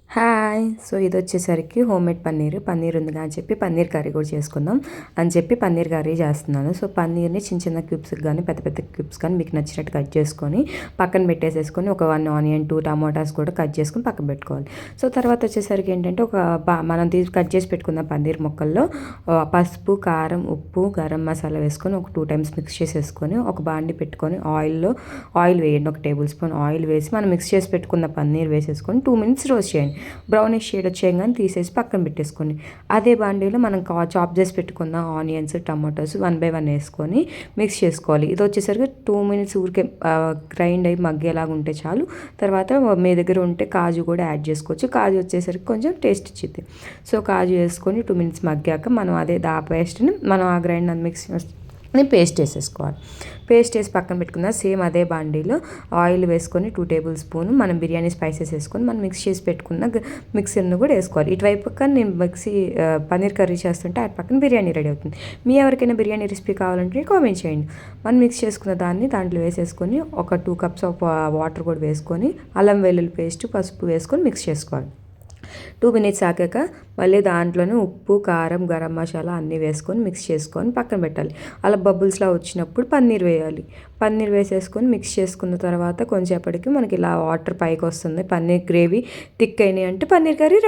Hi! So, ఇదొచ్చేసరికి homemade paneer ఉందిగా అని చెప్పి పన్నీర్ కర్రీ కూడా చేసుకుందాం అని చెప్పి పన్నీర్ కర్రీ చేస్తున్నాను. సో, పన్నీర్‌ని చిన్న చిన్న క్యూబ్స్‌కి గానీ, పెద్ద పెద్ద క్యూబ్స్ కానీ మీకు నచ్చినట్టు కట్ చేసుకొని పక్కన పెట్టేసేసుకొని ఒక 1 ఆనియన్, 2 టమాటాస్ కూడా కట్ చేసుకొని పక్కన పెట్టుకోవాలి. సో, తర్వాత వచ్చేసరికి ఏంటంటే మనం కట్ చేసి పెట్టుకున్న పన్నీర్ ముక్కల్లో పసుపు, కారం, ఉప్పు, గరం మసాలా వేసుకొని ఒక 2 టైమ్స్ మిక్స్ చేసేసుకొని ఒక బాండి పెట్టుకొని ఆయిల్ వేయండి. ఒక టేబుల్ స్పూన్ ఆయిల్ వేసి మనం మిక్స్ చేసి పెట్టుకున్న పన్నీర్ వేసేసుకొని 2 మినిట్స్ రోస్ట్ చేయండి. బ్రౌనిష్ షేడ్ వచ్చేయగానే తీసేసి పక్కన పెట్టేసుకోండి. అదే బాండీలో మనం చాప్ చేసి పెట్టుకున్న ఆనియన్స్, టమాటోస్ 1 బై 1 వేసుకొని మిక్స్ చేసుకోవాలి. ఇది వచ్చేసరికి 2 మినిట్స్ ఊరికే గ్రైండ్ అయ్యి మగ్గేలాగా ఉంటే చాలు. తర్వాత మీ దగ్గర ఉంటే కాజు కూడా యాడ్ చేసుకోవచ్చు. కాజు వచ్చేసరికి కొంచెం టేస్ట్ ఇచ్చిద్ది. సో, కాజు వేసుకొని 2 మినిట్స్ మగ్గాక మనం పేస్ట్ని మనం ఆ గ్రైండ్ మిక్స్ పేస్ట్ వేసేసుకోవాలి. పేస్ట్ వేసి పక్కన పెట్టుకుందాం. సేమ్ అదే బాండీలో ఆయిల్ వేసుకొని 2 టేబుల్ స్పూన్ మనం బిర్యానీ స్పైసెస్ వేసుకొని మనం మిక్స్ చేసి పెట్టుకున్న మిక్సర్ను కూడా వేసుకోవాలి. ఇటువైపు పక్కన నేను పన్నీర్ కర్రీ చేస్తుంటే అటు పక్కన బిర్యానీ రెడీ అవుతుంది. మీ ఎవరికైనా బిర్యానీ రెసిపీ కావాలంటే కామెంట్ చేయండి. మనం మిక్స్ చేసుకున్న దాన్ని దాంట్లో వేసేసుకొని ఒక 2 కప్స్ ఆఫ్ వాటర్ కూడా వేసుకొని అల్లం వెల్లుల్లి పేస్ట్, పసుపు వేసుకొని మిక్స్ చేసుకోవాలి. 2 మినిట్స్ ఆగాక మళ్ళీ దాంట్లోనే ఉప్పు, కారం, గరం మసాలా అన్నీ వేసుకొని మిక్స్ చేసుకొని పక్కన పెట్టాలి. అలా బబుల్స్లా వచ్చినప్పుడు పన్నీర్ వేయాలి. పన్నీర్ వేసేసుకొని మిక్స్ చేసుకున్న తర్వాత కొంచెంసేపటికి మనకి ఇలా వాటర్ పైకి వస్తుంది. పన్నీర్ గ్రేవీ థిక్ అయినాయి అంటే పన్నీర్ కర్రీ రెడీ.